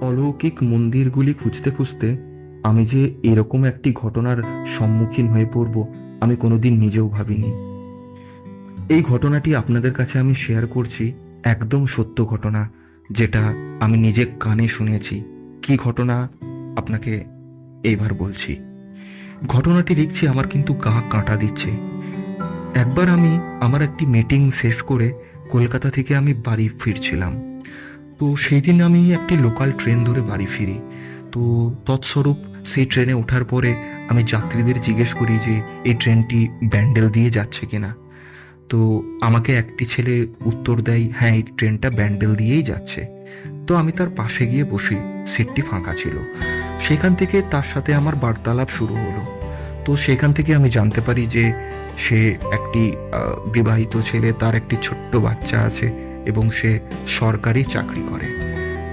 অলৌকিক মন্দিরগুলি খুঁজতে খুঁজতে আমি যে এরকম একটি ঘটনার সম্মুখীন হয়ে পড়ব আমি কোনোদিন নিজেও ভাবিনি। এই ঘটনাটি আপনাদের কাছে আমি শেয়ার করছি, একদম সত্য ঘটনা, যেটা আমি নিজে কানে শুনেছি। কি ঘটনা আপনাকে এইবার বলছি। ঘটনাটি লিখছি, আমার কিন্তু গা কাঁটা দিচ্ছে। একবার আমি আমার একটি মিটিং শেষ করে কলকাতা থেকে আমি বাড়ি ফিরছিলাম। তো সেই দিন আমি একটি লোকাল ট্রেন ধরে বাড়ি ফিরি। তো তৎস্বরূপ সেই ট্রেনে ওঠার পরে আমি যাত্রীদের জিজ্ঞেস করি যে এই ট্রেনটি ব্যান্ডেল দিয়ে যাচ্ছে কিনা। তো আমাকে একটি ছেলে উত্তর দেয়, হ্যাঁ এই ট্রেনটা ব্যান্ডেল দিয়েই যাচ্ছে। তো আমি তার পাশে গিয়ে বসি, সিটটি ফাঁকা ছিল। সেখান থেকে তার সাথে আমার বার্তালাপ শুরু হলো। তো সেখান থেকে আমি জানতে পারি যে সে একটি বিবাহিত ছেলে, তার একটি ছোট্ট বাচ্চা আছে এবং সে সরকারি চাকরি করে।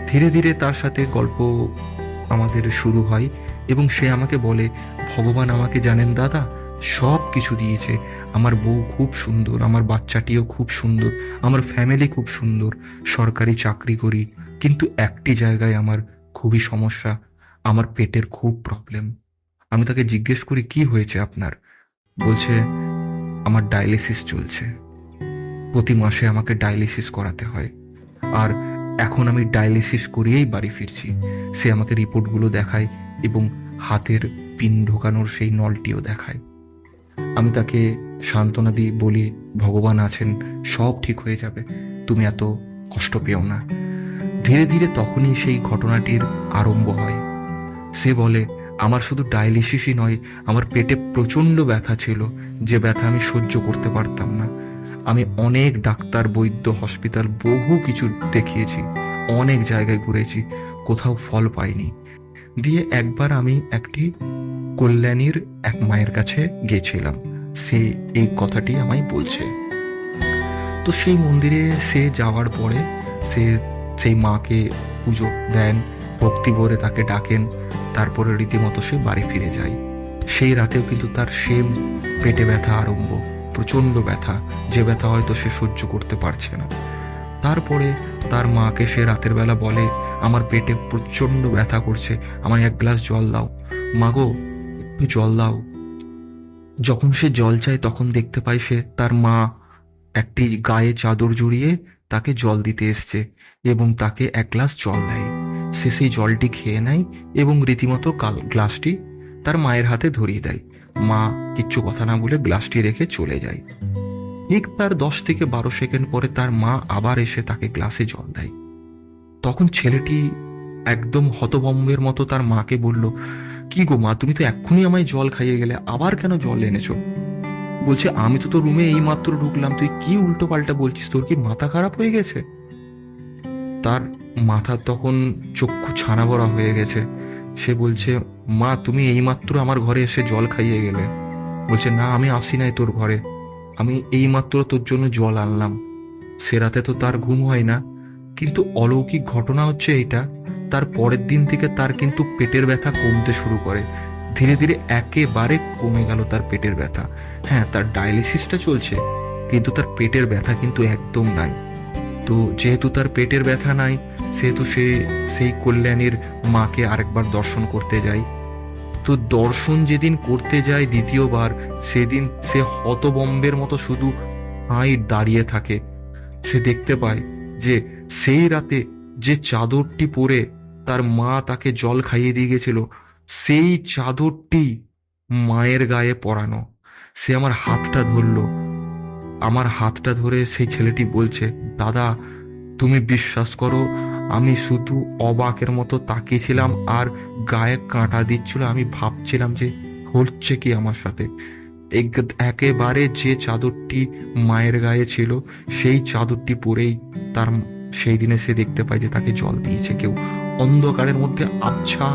ধীরে ধীরে তার সাথে গল্প আমাদের শুরু হয় এবং সে আমাকে বলে, ভগবান আমাকে জানেন দাদা সব কিছু দিয়েছে, আমার বউ খুব সুন্দর, আমার বাচ্চাটিও খুব সুন্দর, আমার ফ্যামিলি খুব সুন্দর, সরকারি চাকরি করি, কিন্তু একটি জায়গায় আমার খুবই সমস্যা, আমার পেটের খুব প্রবলেম। আমি তাকে জিজ্ঞেস করি, কি হয়েছে আপনার? বলছে, আমার ডায়ালিসিস চলছে, প্রতি মাসে আমাকে ডায়ালিসিস করাতে হয়, আর এখন আমি ডায়ালিসিস করিয়েই বাড়ি ফিরছি। সে আমাকে রিপোর্টগুলো দেখায় এবং হাতের পিন ঢোকানোর সেই নলটিও দেখায়। আমি তাকে সান্ত্বনা দিয়ে বলি, ভগবান আছেন, সব ঠিক হয়ে যাবে, তুমি এত কষ্ট পেও না। ধীরে ধীরে তখনই সেই ঘটনাটির আরম্ভ হয়। সে বলে, আমার শুধু ডায়ালিসিসই নয়, আমার পেটে প্রচণ্ড ব্যথা ছিল, যে ব্যথা আমি সহ্য করতে পারতাম না। আমি অনেক ডাক্তার, বৈদ্য, হসপিটাল, বহু কিছু দেখিয়েছি, অনেক জায়গায় ঘুরেছি, কোথাও ফল পাইনি। দিয়ে একবার আমি একটি কল্যাণীর এক মায়ের কাছে গেছিলাম। সে এই কথাটি আমায় বলছে। তো সেই মন্দিরে সে যাওয়ার পরে সে সেই মাকে পুজো দেন, ভক্তি ভরে তাকে ডাকেন, তারপরে রীতিমতো সে বাড়ি ফিরে যায়। সেই রাতেও কিন্তু তার সেম পেটে ব্যথা আরম্ভ, প্রচণ্ড ব্যথা, যে ব্যথা হয়তো সে সহ্য করতে পারছে না। তারপরে তার মাকে সে রাতের বেলা বলে, আমার পেটে প্রচণ্ড ব্যথা করছে, আমায় এক গ্লাস জল দাও, মাগো একটু জল দাও। যখন সে জল চায় তখন দেখতে পায় সে তার মা একটি গায়ে চাদর জড়িয়ে তাকে জল দিতে এসছে এবং তাকে এক গ্লাস জল দেয়। সে সেই জলটি খেয়ে নেয় এবং রীতিমতো গ্লাসটি তার মায়ের হাতে ধরিয়ে দেয়। মা কিচ্ছু কথা না বলে গ্লাসটি রেখে চলে যায়। ঠিক তার 10 থেকে 12 সেকেন্ড পরে তার মা আবার এসে তাকে গ্লাসে জল দেয়। তখন ছেলেটি একদম হতভম্বের মতো তার মাকে বলল, কি গো মা, তুমি তো এক্ষুনি আমায় জল খাইয়ে গেলে, আবার কেন জল এনেছো? বলছে, আমি তো তোর রুমে এই মাত্র ঢুকলাম, তুই কি উল্টো পাল্টা বলছিস, তোর কি মাথা খারাপ হয়ে গেছে? তার মাথা তখন চক্ষু ছানা বড়া হয়ে গেছে। সে বলছে, মা তুমি এইমাত্র আমার ঘরে এসে জল খাইয়ে গেলে। বলছে, না আমি আসি নাই তোর ঘরে, আমি এইমাত্র তোর জন্য জল আনলাম। সে রাতে তো তার ঘুম হয় না, কিন্তু অলৌকিক ঘটনা হচ্ছে এইটা, তার পরের দিন থেকে তার কিন্তু পেটের ব্যথা কমতে শুরু করে। ধীরে ধীরে একেবারে কমে গেল তার পেটের ব্যথা। হ্যাঁ, তার ডায়ালিসিসটা চলছে, কিন্তু তার পেটের ব্যথা কিন্তু একদম নাই। তো যেহেতু তার পেটের ব্যথা নাই, সেহেতু সে সেই কল্যাণীর মাকে আরেকবার দর্শন করতে যায়। তো দর্শন যেদিন করতে যায় দ্বিতীয়বার, সেদিন সে হতবম্বের মতো শুধু হাই দাঁড়িয়ে থাকে। সে দেখতে পায় যে সেই রাতে যে চাদরটি পরে তার মা তাকে জল খাইয়ে দিয়ে গেছিল, সেই চাদরটি মায়ের গায়ে পরানো। সে আমার হাতটা ধরলো, আমার হাতটা ধরে সেই ছেলেটি বলছে, দাদা তুমি বিশ্বাস করো, আমি শুধু অবাকের মতো তাকিয়েছিলাম আর গায়ে কাঁটা দিচ্ছিল। আমি ভাবছিলাম যে হচ্ছে কি আমার সাথে। একেবারে যে চাদরটি মায়ের গায়ে ছিল, সেই চাদরটি পরেই তার সেই দিনে সে দেখতে পায় যে তাকে জল দিয়েছে কেউ। অন্ধকারের মধ্যে আবছা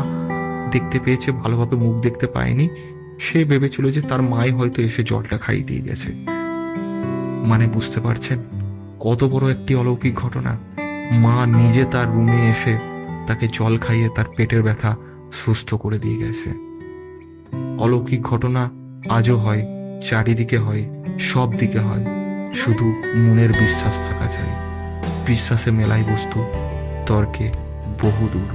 দেখতে পেয়েছে, ভালোভাবে মুখ দেখতে পায়নি। সে ভেবেছিল যে তার মাই হয়তো এসে জলটা খাইয়ে দিয়ে গেছে। মানে বুঝতে পারছেন কত বড় একটি অলৌকিক ঘটনা। মা নিজে তার রুমে এসে তাকে জল খাইয়ে তার পেটের ব্যথা সুস্থ করে দিয়ে গেছে। অলৌকিক ঘটনা আজও হয়, চারিদিকে হয়, সব দিকে হয়, শুধু মনের বিশ্বাস থাকা চাই। বিশ্বাসে মেলাই বস্তু, তর্কে বহু দূর।